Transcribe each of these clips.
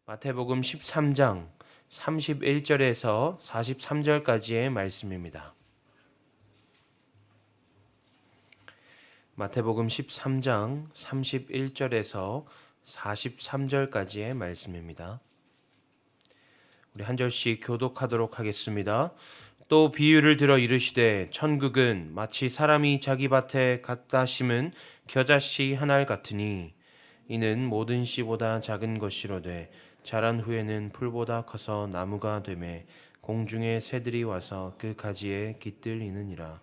마태복음 13장 31절에서 43절까지의 말씀입니다. 마태복음 13장 31절에서 43절까지의 말씀입니다. 우리 한 절씩 교독하도록 하겠습니다. 또 비유를 들어 이르시되 천국은 마치 사람이 자기 밭에 갖다 심은 겨자씨 한 알 같으니 이는 모든 씨보다 작은 것이로되 자란 후에는 풀보다 커서 나무가 되매 공중의 새들이 와서 그 가지에 깃들이느니라.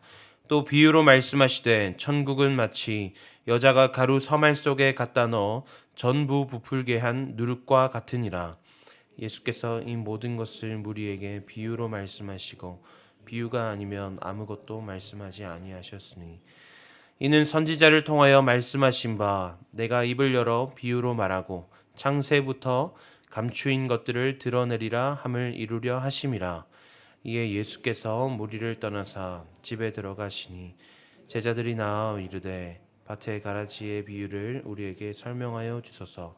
또 비유로 말씀하시되 천국은 마치 여자가 가루 서말 속에 갖다 넣어 전부 부풀게 한 누룩과 같으니라. 예수께서 이 모든 것을 무리에게 비유로 말씀하시고 비유가 아니면 아무것도 말씀하지 아니하셨으니 이는 선지자를 통하여 말씀하신 바 내가 입을 열어 비유로 말하고 창세부터 감추인 것들을 드러내리라 함을 이루려 하심이라. 이에 예수께서 무리를 떠나사 집에 들어가시니 제자들이 나아 이르되 밭의 가라지의 비유를 우리에게 설명하여 주소서.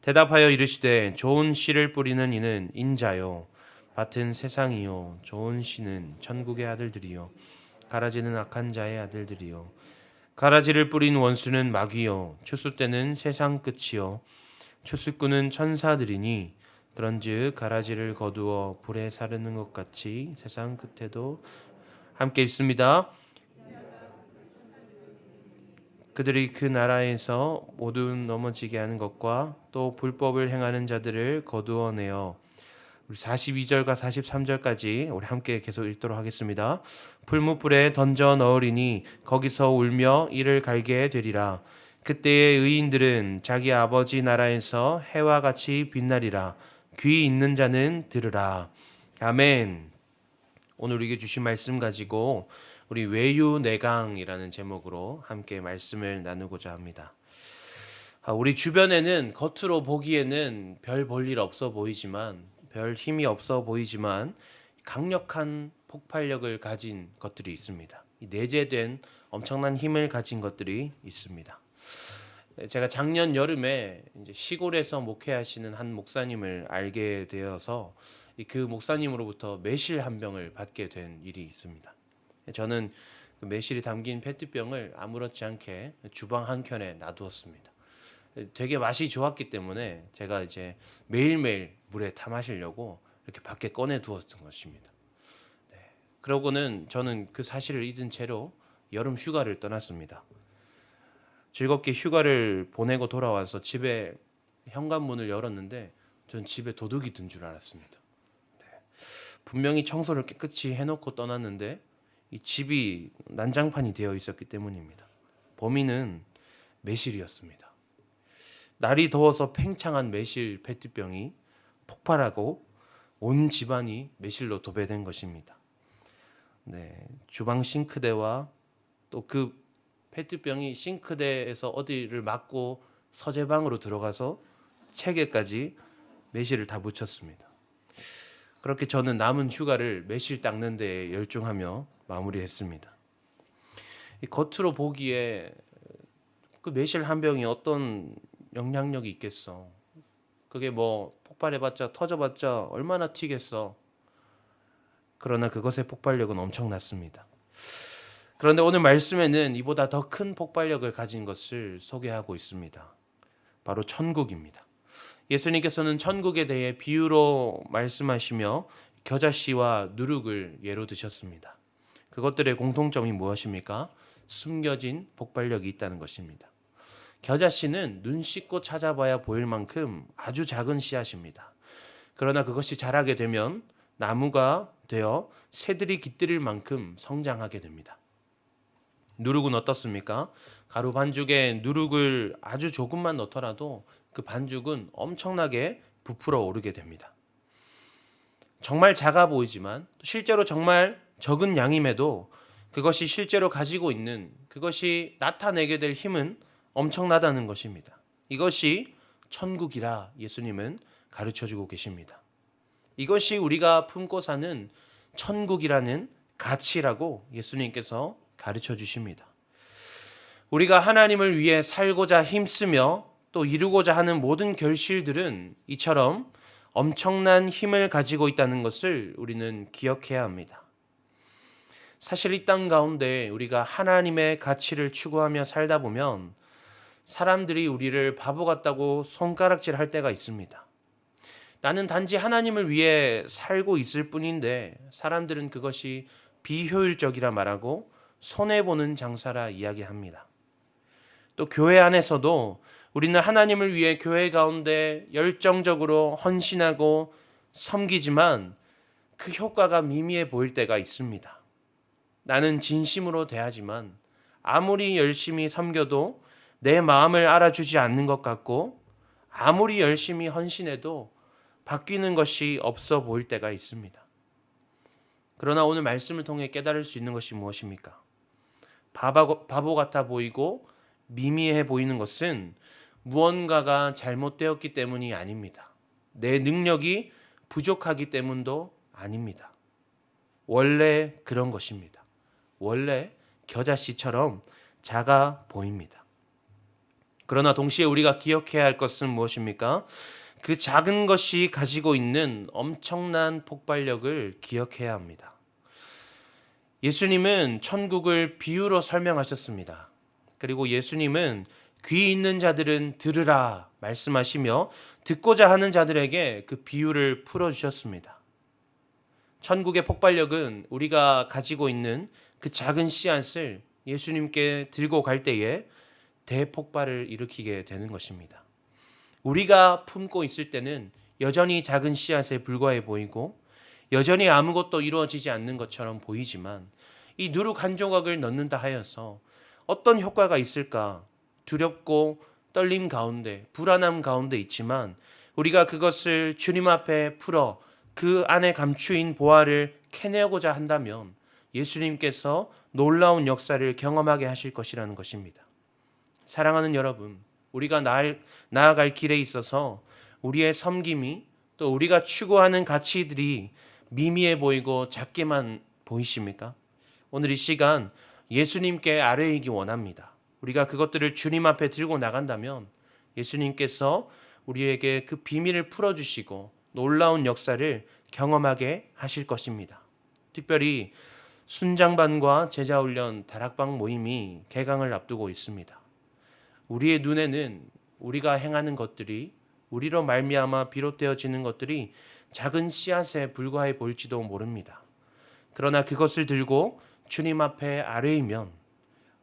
대답하여 이르시되 좋은 씨를 뿌리는 이는 인자요 밭은 세상이요 좋은 씨는 천국의 아들들이요 가라지는 악한 자의 아들들이요 가라지를 뿌린 원수는 마귀요 추수 때는 세상 끝이요 추수꾼은 천사들이니 그런즉 가라지를 거두어 불에 사르는 것 같이 세상 끝에도 함께 있습니다. 그들이 그 나라에서 모두 넘어지게 하는 것과 또 불법을 행하는 자들을 거두어내어 우리 42절과 43절까지 우리 함께 계속 읽도록 하겠습니다. 풀무불에 던져 넣으리니 거기서 울며 이를 갈게 되리라. 그때의 의인들은 자기 아버지 나라에서 해와 같이 빛나리라. 귀 있는 자는 들으라. 아멘. 오늘 우리에게 주신 말씀 가지고 우리 외유내강이라는 제목으로 함께 말씀을 나누고자 합니다. 우리 주변에는 겉으로 보기에는 별 볼 일 없어 보이지만 별 힘이 없어 보이지만 강력한 폭발력을 가진 것들이 있습니다. 내재된 엄청난 힘을 가진 것들이 있습니다. 제가 작년 여름에 이제 시골에서 목회하시는 한 목사님을 알게 되어서 그 목사님으로부터 매실 한 병을 받게 된 일이 있습니다. 저는 그 매실이 담긴 페트병을 아무렇지 않게 주방 한 켠에 놔두었습니다. 되게 맛이 좋았기 때문에 제가 이제 매일매일 물에 타 마시려고 이렇게 밖에 꺼내 두었던 것입니다. 그러고는 저는 그 사실을 잊은 채로 여름 휴가를 떠났습니다. 즐겁게 휴가를 보내고 돌아와서 집에 현관문을 열었는데 전 집에 도둑이 든 줄 알았습니다. 분명히 청소를 깨끗이 해놓고 떠났는데 이 집이 난장판이 되어 있었기 때문입니다. 범인은 매실이었습니다. 날이 더워서 팽창한 매실 페트병이 폭발하고 온 집안이 매실로 도배된 것입니다. 주방 싱크대와 또 그 페트병이 싱크대에서 어디를 막고 서재방으로 들어가서 책에까지 매실을 다 묻혔습니다. 그렇게 저는 남은 휴가를 매실 닦는 데 열중하며 마무리했습니다. 겉으로 보기에 그 매실 한 병이 어떤 영향력이 있겠어. 그게 뭐 폭발해봤자 터져봤자 얼마나 튀겠어. 그러나 그것의 폭발력은 엄청났습니다. 그런데 오늘 말씀에는 이보다 더 큰 폭발력을 가진 것을 소개하고 있습니다. 바로 천국입니다. 예수님께서는 천국에 대해 비유로 말씀하시며 겨자씨와 누룩을 예로 드셨습니다. 그것들의 공통점이 무엇입니까? 숨겨진 폭발력이 있다는 것입니다. 겨자씨는 눈 씻고 찾아봐야 보일 만큼 아주 작은 씨앗입니다. 그러나 그것이 자라게 되면 나무가 되어 새들이 깃들일 만큼 성장하게 됩니다. 누룩은 어떻습니까? 가루 반죽에 누룩을 아주 조금만 넣더라도 그 반죽은 엄청나게 부풀어 오르게 됩니다. 정말 작아 보이지만 실제로 정말 적은 양임에도 그것이 실제로 가지고 있는 그것이 나타내게 될 힘은 엄청나다는 것입니다. 이것이 천국이라 예수님은 가르쳐주고 계십니다. 이것이 우리가 품고 사는 천국이라는 가치라고 예수님께서 가르쳐 주십니다. 우리가 하나님을 위해 살고자 힘쓰며 또 이루고자 하는 모든 결실들은 이처럼 엄청난 힘을 가지고 있다는 것을 우리는 기억해야 합니다. 사실 이 땅 가운데 우리가 하나님의 가치를 추구하며 살다 보면 사람들이 우리를 바보 같다고 손가락질 할 때가 있습니다. 나는 단지 하나님을 위해 살고 있을 뿐인데 사람들은 그것이 비효율적이라 말하고 손해보는 장사라 이야기합니다. 또 교회 안에서도 우리는 하나님을 위해 교회 가운데 열정적으로 헌신하고 섬기지만 그 효과가 미미해 보일 때가 있습니다. 나는 진심으로 대하지만 아무리 열심히 섬겨도 내 마음을 알아주지 않는 것 같고 아무리 열심히 헌신해도 바뀌는 것이 없어 보일 때가 있습니다. 그러나 오늘 말씀을 통해 깨달을 수 있는 것이 무엇입니까? 바보 같아 보이고 미미해 보이는 것은 무언가가 잘못되었기 때문이 아닙니다. 내 능력이 부족하기 때문도 아닙니다. 원래 그런 것입니다. 원래 겨자씨처럼 작아 보입니다. 그러나 동시에 우리가 기억해야 할 것은 무엇입니까? 그 작은 것이 가지고 있는 엄청난 폭발력을 기억해야 합니다. 예수님은 천국을 비유로 설명하셨습니다. 그리고 예수님은 귀 있는 자들은 들으라 말씀하시며 듣고자 하는 자들에게 그 비유를 풀어주셨습니다. 천국의 폭발력은 우리가 가지고 있는 그 작은 씨앗을 예수님께 들고 갈 때에 대폭발을 일으키게 되는 것입니다. 우리가 품고 있을 때는 여전히 작은 씨앗에 불과해 보이고 여전히 아무것도 이루어지지 않는 것처럼 보이지만 이 누룩 한 조각을 넣는다 하여서 어떤 효과가 있을까 두렵고 떨림 가운데 불안함 가운데 있지만 우리가 그것을 주님 앞에 풀어 그 안에 감추인 보화를 캐내고자 한다면 예수님께서 놀라운 역사를 경험하게 하실 것이라는 것입니다. 사랑하는 여러분, 우리가 나아갈 길에 있어서 우리의 섬김이 또 우리가 추구하는 가치들이 미미해 보이고 작게만 보이십니까? 오늘 이 시간 예수님께 아뢰이기 원합니다. 우리가 그것들을 주님 앞에 들고 나간다면 예수님께서 우리에게 그 비밀을 풀어주시고 놀라운 역사를 경험하게 하실 것입니다. 특별히 순장반과 제자훈련 다락방 모임이 개강을 앞두고 있습니다. 우리의 눈에는 우리가 행하는 것들이 우리로 말미암아 비롯되어지는 것들이 작은 씨앗에 불과해 보일지도 모릅니다. 그러나 그것을 들고 주님 앞에 아뢰이면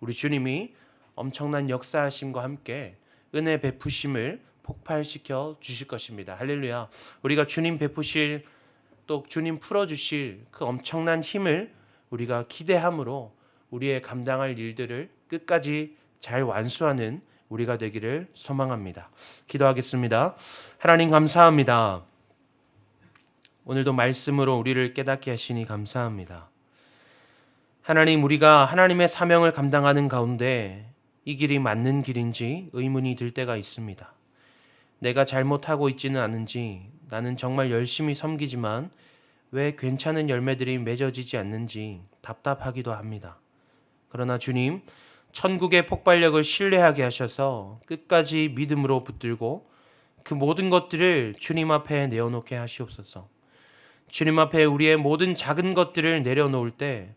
우리 주님이 엄청난 역사하심과 함께 은혜 베푸심을 폭발시켜 주실 것입니다. 할렐루야. 우리가 주님 베푸실 또 주님 풀어주실 그 엄청난 힘을 우리가 기대함으로 우리의 감당할 일들을 끝까지 잘 완수하는 우리가 되기를 소망합니다. 기도하겠습니다. 하나님 감사합니다. 오늘도 말씀으로 우리를 깨닫게 하시니 감사합니다. 하나님, 우리가 하나님의 사명을 감당하는 가운데 이 길이 맞는 길인지 의문이 들 때가 있습니다. 내가 잘못하고 있지는 않은지, 나는 정말 열심히 섬기지만 왜 괜찮은 열매들이 맺어지지 않는지 답답하기도 합니다. 그러나 주님, 천국의 폭발력을 신뢰하게 하셔서 끝까지 믿음으로 붙들고 그 모든 것들을 주님 앞에 내어놓게 하시옵소서. 주님 앞에 우리의 모든 작은 것들을 내려놓을 때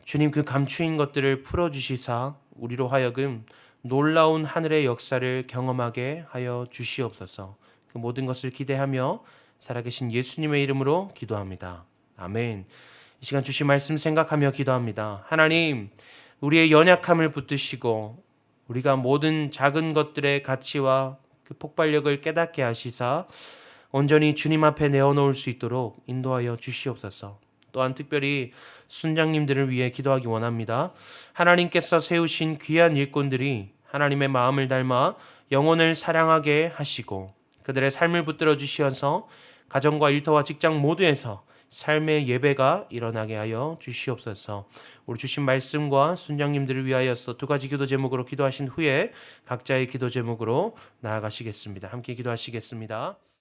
주님 그 감추인 것들을 풀어주시사 우리로 하여금 놀라운 하늘의 역사를 경험하게 하여 주시옵소서. 그 모든 것을 기대하며 살아계신 예수님의 이름으로 기도합니다. 아멘. 이 시간 주신 말씀 생각하며 기도합니다. 하나님, 우리의 연약함을 붙드시고 우리가 모든 작은 것들의 가치와 그 폭발력을 깨닫게 하시사 온전히 주님 앞에 내어놓을 수 있도록 인도하여 주시옵소서. 또한 특별히 순장님들을 위해 기도하기 원합니다. 하나님께서 세우신 귀한 일꾼들이 하나님의 마음을 닮아 영혼을 사랑하게 하시고 그들의 삶을 붙들어 주시어서 가정과 일터와 직장 모두에서 삶의 예배가 일어나게 하여 주시옵소서. 우리 주신 말씀과 순장님들을 위하여서 두 가지 기도 제목으로 기도하신 후에 각자의 기도 제목으로 나아가시겠습니다. 함께 기도하시겠습니다.